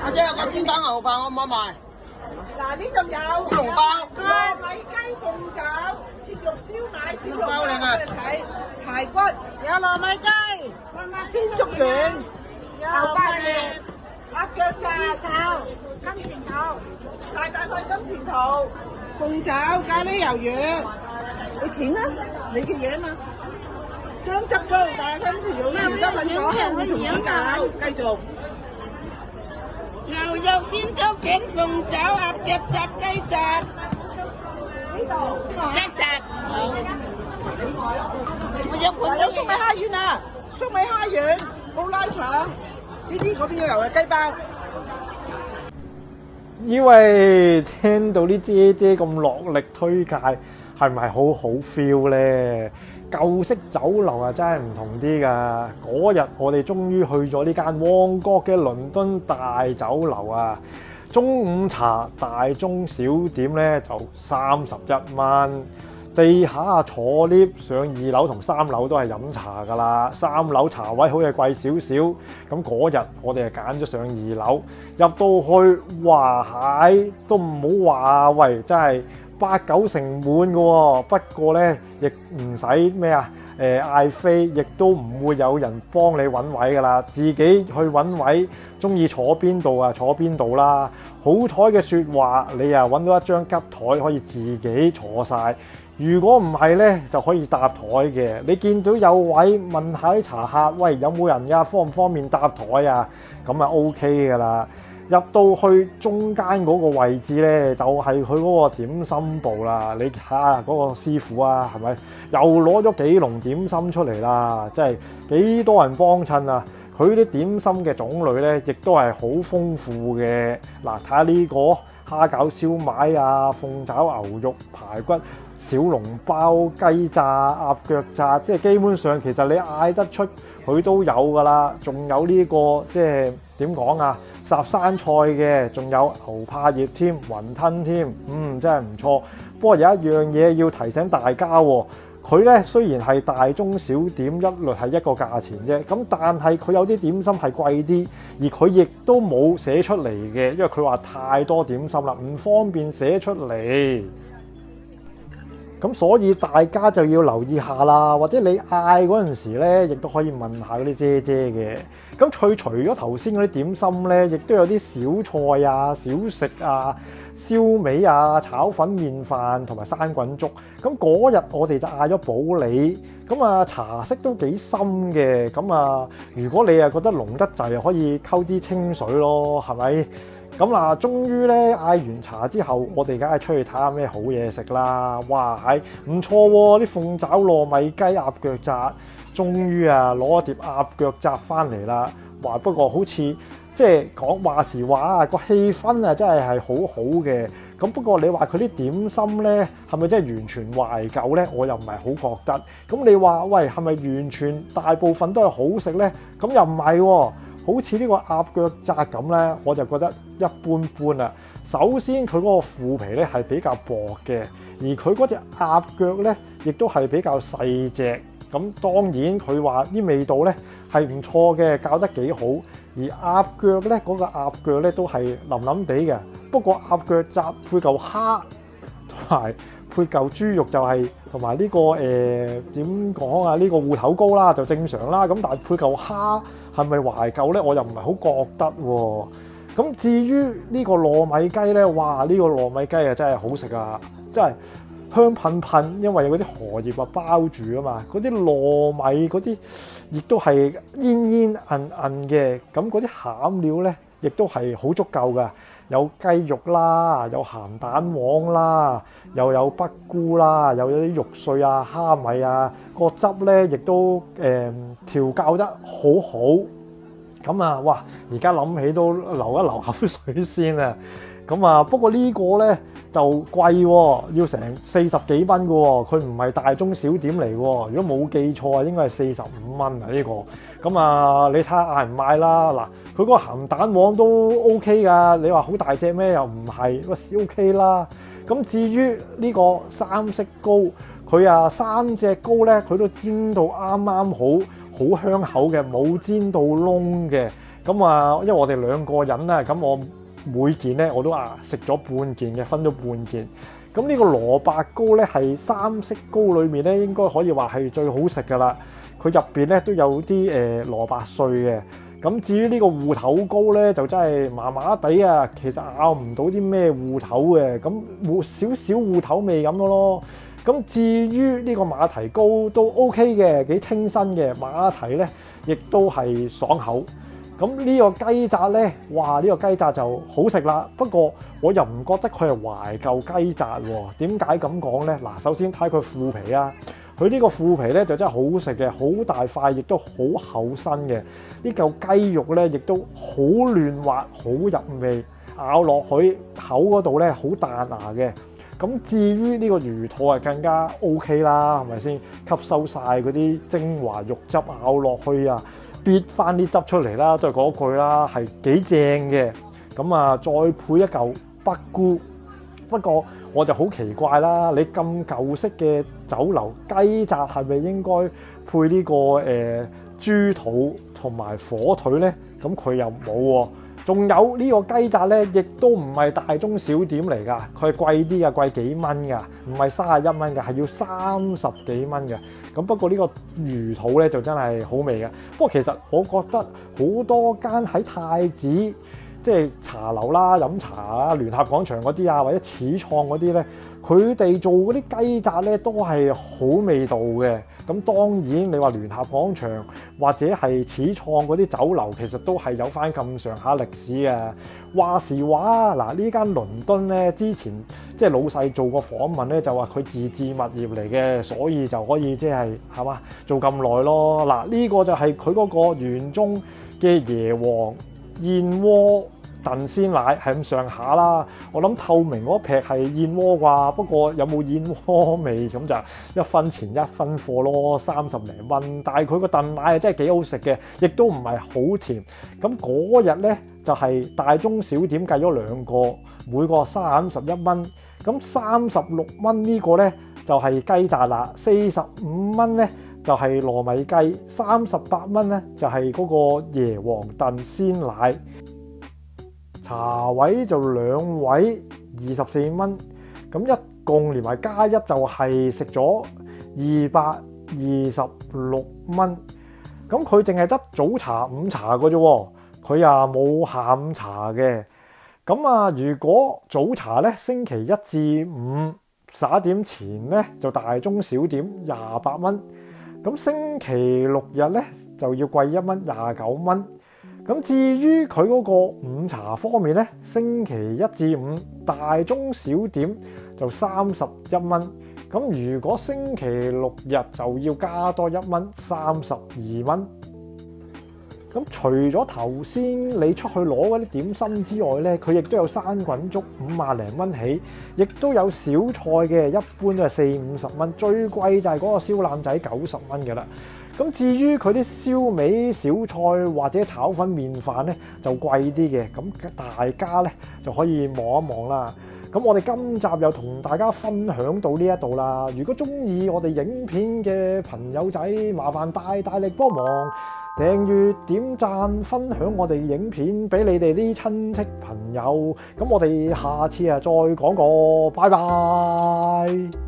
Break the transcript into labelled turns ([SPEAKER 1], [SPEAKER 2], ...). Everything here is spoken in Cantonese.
[SPEAKER 1] 或者有個煎蛋牛飯可唔可以賣？
[SPEAKER 2] 嗱，呢度有
[SPEAKER 1] 小籠包
[SPEAKER 2] 糯米雞鳳爪、切肉燒賣、小籠包
[SPEAKER 1] 包靚啊
[SPEAKER 2] 睇排骨，有糯米雞、鮮竹卷、牛百葉、鴨腳炸、手、金錢肚、大塊金錢肚、鳳爪、咖喱魷魚，你填啦，你嘅嘢啊嘛。薑汁糕，但係跟住要原汁揾咗香蟲子餃，繼續。牛肉鮮竹卷、鳳爪、鴨腳雜雞雜，呢度雞雜，還有粟米蝦丸啊，粟米蝦丸、布拉腸，呢啲嗰邊有嘅雞包。
[SPEAKER 3] 以為聽到啲姐姐咁落力推介，係咪好好 feel 呢？舊式酒樓啊，真係唔同啲㗎。嗰日我哋終於去咗呢間旺角嘅倫敦大酒樓啊！中午茶大中小點咧就31蚊，地下坐 lift 上2樓同3樓都係飲茶㗎啦。3樓茶位好似貴少少，咁嗰日我哋就揀咗上2樓，入到去哇係都唔好話喂，真係8、9成滿嘅喎。不過咧亦唔使咩啊嗌飛，亦都唔會有人幫你揾位㗎啦，自己去揾位，中意坐邊度啊坐邊度啦。好彩嘅説話，你啊揾到一張吉台可以自己坐晒。如果唔係咧，就可以搭台嘅。你見到有位問下啲茶客，喂有冇人呀？方唔方便搭台啊？咁啊 OK 㗎啦。入到去中間嗰個位置咧，就係佢嗰個點心部啦。你睇下嗰個師傅啊，係咪又攞咗幾籠點心出嚟啦？真係幾多人幫襯啊！佢啲點心嘅種類咧，亦都係好豐富嘅。嗱，睇下呢個蝦餃燒賣啊、鳳爪牛肉排骨、小籠包、雞炸、鴨腳炸，即係基本上其實你嗌得出佢都有㗎啦。仲有呢個即係點講啊？烚生菜嘅，仲有牛柏葉添、雲吞添，真係唔錯。不過有一樣嘢要提醒大家喎，佢咧雖然係大中小點一律係一個價錢啫，咁但係佢有啲點心係貴啲，而佢亦都冇寫出嚟嘅，因為佢話太多點心啦，唔方便寫出嚟。咁所以大家就要留意下啦，或者你嗌嗰陣時咧，亦都可以問下嗰啲姐姐嘅。咁佢除咗頭先嗰啲點心咧，亦都有啲小菜啊、小食啊、燒味啊、炒粉麵飯同埋生滾粥。咁嗰日我哋就嗌咗普洱，咁啊茶色都幾深嘅。咁啊，如果你啊覺得濃得滯，可以溝啲清水咯，係咪？咁嗱，終於咧嗌完茶之後，我哋梗係出去睇下咩好嘢食啦！哇，係唔錯喎，啲鳳爪、糯米雞、鴨腳炸，終於啊攞一碟鴨腳炸翻嚟啦！哇，不過好似即係講話時話啊，個氣氛啊真係好好嘅。咁不過你話佢啲點心咧，係咪真係完全懷舊咧？我又唔係好覺得。咁你話喂，係咪完全大部分都係好食咧？咁又唔係喎。好似呢個鴨腳炸咁咧，我就覺得一般般啦。首先佢嗰個腐皮咧係比較薄嘅，而佢嗰隻鴨腳咧亦都係比較細隻。咁當然佢話啲味道咧係唔錯嘅，教得幾好。而鴨腳咧嗰個鴨腳咧都係腍腍地嘅。不過鴨腳炸配嚿蝦同埋配嚿豬肉就係同埋呢個點講啊？呢個芋頭糕啦就正常啦。咁但係配嚿蝦係咪懷舊咧？我又唔係好覺得喎。咁至於呢個糯米雞咧，哇！呢個糯米雞啊真係好食啊，真係香噴噴，因為有嗰啲荷葉啊包住啊嘛。嗰啲糯米嗰啲亦都係煙煙韌韌嘅。咁嗰啲餡料咧，亦都係好足夠㗎。有雞肉啦，有鹹蛋黃啦，又有北菇啦，又有啲肉碎啊、蝦米啊，個汁咧亦都調教得好好。咁啊，哇！而家諗起都流一流口水先啊。咁啊，不過呢個咧就貴喎，要成40幾蚊嘅喎，佢唔係大中小點嚟喎。如果冇記錯啊，應該係45蚊啊呢個。咁啊，你睇下嗌唔嗌啦？嗱。佢嗰個鹹蛋黃都 OK 㗎，你話好大隻咩？又唔係，不過 OK 啦。咁至於呢個三色糕，佢啊3隻糕咧，佢都煎到啱啱好香口嘅，冇煎到燶嘅。咁啊，因為我哋2個人啦，咁我每件咧我都食咗半件嘅，分咗半件。咁呢個蘿蔔糕咧係3色糕裏面咧應該可以話係最好食噶啦。佢入邊咧都有啲蘿蔔碎嘅。咁至於呢個芋頭糕咧就真係麻麻地啊，其實咬唔到啲咩芋頭嘅，咁少少芋頭味咁咯。咁至於呢個馬蹄糕都 OK 嘅，幾清新嘅，馬蹄咧亦都係爽口。咁呢個雞扎咧，哇！呢個雞扎就好食啦。不過我又唔覺得佢係懷舊雞扎喎。點解咁講咧？嗱，首先睇佢腐皮啊，佢呢個腐皮咧就真係好食嘅，好大塊，亦都好厚身嘅。呢嚿雞肉咧亦都好嫩滑，好入味，咬落去口嗰度咧好彈牙嘅。咁至於呢個魚肚啊，更加 OK 啦，係咪先？吸收晒嗰啲精華肉汁，咬落去啊，搣翻啲汁出嚟啦，都係嗰句啦，係幾正嘅。咁啊，再配一嚿北菇。不過我就好奇怪啦，你咁舊式嘅酒樓雞扎係咪應該配呢個豬肚同埋火腿咧？咁佢又冇喎。仲有呢個雞扎咧，亦都唔係大中小點嚟㗎，佢係貴啲㗎，貴幾蚊㗎，唔係31蚊㗎，係要30幾蚊嘅。咁不過呢個魚肚咧就真係好味嘅。不過其實我覺得好多間喺太子即係茶樓啦、飲茶啦、聯合廣場嗰啲啊，或者始創嗰啲咧，佢哋做嗰啲雞扎咧都係好味道嘅。咁當然你話聯合廣場或者係始創嗰啲酒樓，其實都係有翻咁上下歷史嘅。話時話嗱，呢間倫敦咧之前即係老細做過訪問咧，就話佢自置物業嚟嘅，所以就可以即係嘛做咁耐咯。嗱，呢個就係佢嗰個園中嘅椰皇燕窩燉鮮奶係咁上下啦。我諗透明嗰撇係燕窩啩，不過有冇燕窩味咁就1分錢1分貨咯，30零蚊。但係佢個燉奶係真係幾好食嘅，亦都唔係好甜。咁嗰日咧就係大中小點計咗2個，每個31蚊。咁36蚊呢個咧就係雞扎啦，45蚊咧就係糯米雞，38蚊咧就係嗰個椰皇燉鮮奶。茶位就2位24蚊，咁一共連埋加一就係食咗226蚊。咁佢淨係得早茶、午茶嘅啫，佢又冇下午茶嘅。咁啊，如果早茶咧，星期一至五11點前咧就大中小點28蚊，咁星期6日咧就要貴1蚊29蚊。咁至於佢嗰個午茶方面咧，星期一至五大中小點就31蚊。咁如果星期6日就要加多1蚊，32蚊。咁除咗頭先你出去攞嗰啲點心之外咧，佢亦都有生滾粥50零蚊起，亦都有小菜嘅，一般都係40-50蚊，最貴就係嗰個燒腩仔90蚊嘅啦。咁至於佢啲燒味、小菜或者炒粉麵飯咧就貴啲嘅，咁大家咧就可以望一望啦。咁我哋今集又同大家分享到呢一度啦。如果中意我哋影片嘅朋友仔，麻煩大力幫忙訂閱、點讚、分享我哋影片俾你哋啲親戚朋友。咁我哋下次再講過，拜拜。